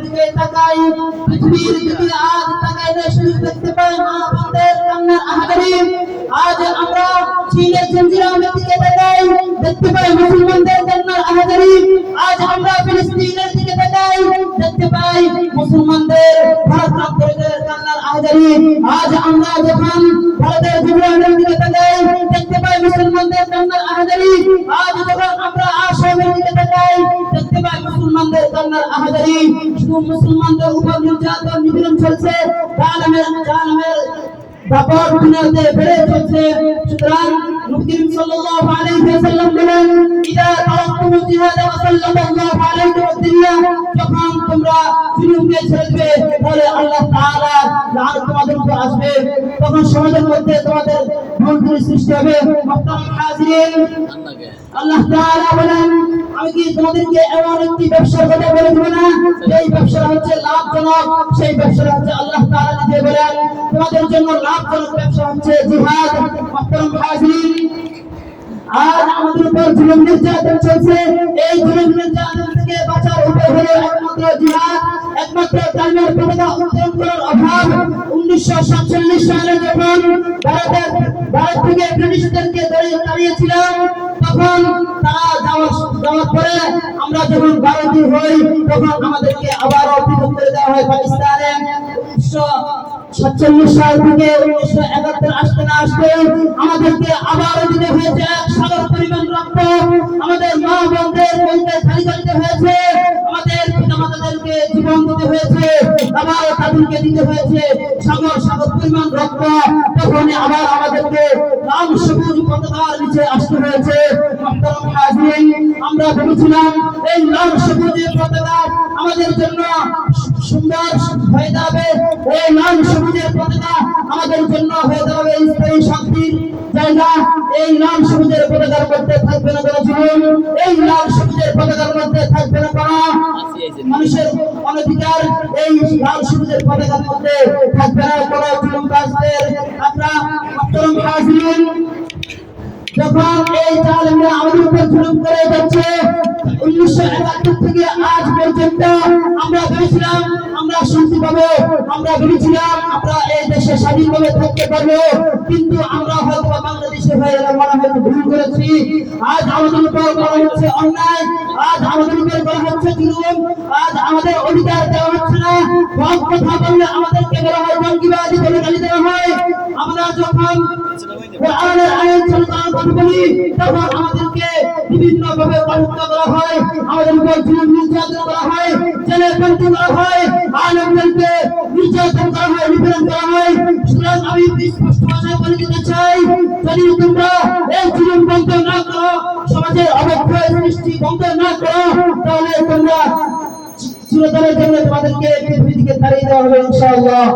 দিকে তাকাই, পৃথিবীর দিকে আজ তাকাইলে শুধু দেখতে পাই মা বোনদের কান্নার আহাজারি। আজ আমরা চীনের জঞ্জিরামের দিকে তাকাই, দেখতে পাই মুসলমানদের কান্নার আহাজারি। আজ আমরা ফিলিস্তিনের দিকে তাকাই, দেখতে পাই মুসলমানদের ভারতান্তরিকদের কান্নার আহাজারি। আজ আমরা যখন ভারতের জঞ্জিরামের দিকে তাকাই, দেখতে পাই মুসলমানদের কান্নার আহাজারি। আজ যখন আমরা আসামের দিকে তাকাই, দেখতে পাই মুসলমানদের কান্নার আহাজারি। শুধু মুসলমানদের উপর নির্যাতন নিপীড়ন চলছে, জালেমের ব্যাপার দুনিয়াতে বেড়ে চলছে। সুতরাং নবী সাল্লাল্লাহু আলাইহি ওয়াসাল্লাম বলেন, ইদা তারাকতুম জিহাদ ওয়া সাল্লাল্লাহু আলাইহি ওয়াসাল্লাম, যখন তোমরা জুলুমকে ছেড়ে দিবে তাহলে আল্লাহ তাআলা লানত তোমাদের উপর আসবে, তখন সমাজের মধ্যে তোমাদের ভুল সৃষ্টি হবে। মুহতারাম হাজিরিন, আল্লাহ তাআলা বলেন, আমি কি তোমাদেরকে এমন একটি ব্যবসার কথা বলে দেব না যেই ব্যবসা হচ্ছে লাভজনক? সেই ব্যবসা হচ্ছে আল্লাহ তাআলা নিজে বলেন তোমাদের জন্য লাভজনক ব্যবসা হচ্ছে জিহাদ। মুহতারাম হাজিরিন, আজ আমাদের উপর জুলুম নির্যাতন চলছে, এই জুলুম নির্যাতন থেকে বাঁচার উপায় হলো একমাত্র জিহাদ, একমাত্র কালিমার পতাকা উত্তোলন করার অভাব। 1947 সালে যখন ভারত থেকে ব্রিটিশদেরকে তাড়িয়েছিলাম, তখন তারা যাওয়ার পরে আমরা যখন ভারতীয় হই, তখন আমাদেরকে আবারও পৃথক করে দেওয়া হয় পাকিস্তানে। 1947 সাল থেকে 1971 আসতে না আসতে আমাদেরকে আবারও দিতে হয়েছে এক সাগর পরিমাণ রক্ত। আমাদের মা বোনদের বলতে খালি দিতে হয়েছে, আমাদের পিতামাতাদেরকে জীবন দিতে হয়েছে, আবার তাদেরকে দিতে হয়েছে সাগর পরিমাণ রক্ত। তখন আবার আমাদেরকে লাল সবুজ পতাকার নিচে আসতে হয়েছে। মুহতারাম হাজিরিন, আমরা ভেবেছিলাম এই লাল সবুজ পতাকা আমাদের জন্য সুন্দর হয়ে যাবে, এই লাল সবুজের পতাকা আমাদের জন্য হয়ে যাবে স্থায়ী শান্তির জায়গা। এই লাল সবুজের পতাকার মধ্যে থাকবে না কোনো জুলুম, এই লাল সবুজের পতাকার মধ্যে থাকবে না কোনো মানুষের অনধিকার, এই লাল সবুজের পতাকার মধ্যে থাকবে না কোনো জুলুমবাজদের। আপনারা মুহতারাম হাজিরিন, যখন এই জালেমরা আমাদের উপর জুলুম করে যাচ্ছে, 1971 থেকে আজ পর্যন্ত আমরা ভেবেছিলাম আমরা শান্তি পাবো, আমরা ভেবেছিলাম আমরা এই দেশে স্বাধীনভাবে থাকতে পারবো, কিন্তু আমরা হয়তো বাংলাদেশে হয়ে মনে হয়তো ভুল করেছি। আজ আমাদের উপর করা হচ্ছে অন্যায়, আজ আমাদের উপর করা হচ্ছে জুলুম, আজ আমাদের অধিকার দেওয়া হচ্ছে না। সব কথা বললে আমাদেরকে বলা হয় জঙ্গিবাদী বলে গালি দেওয়া হয়। আমরা যখন কোরআনের আইন চালুর কথা বলি, তখন আমাদেরকে বিভিন্ন ভাবে কলঙ্ক করা হয়, আমাদের উপর জুলুম নির্যাতন করা হয়, জেলে বন্দী করা হয়, আলেমদেরকে নির্যাতন করা হয়, নিপীড়ন করা হয়। সুতরাং আমি স্পষ্ট ভাষায় বলে দিতে চাই, যদি তোমরা এই জুলুম বন্ধ না করো, সমাজের অবক্ষয় সৃষ্টি বন্ধ না করো, তাহলে তোমরা চিরতরের জন্য তোমাদেরকে পৃথিবী থেকে তাড়িয়ে দেওয়া হবে ইনশাআল্লাহ।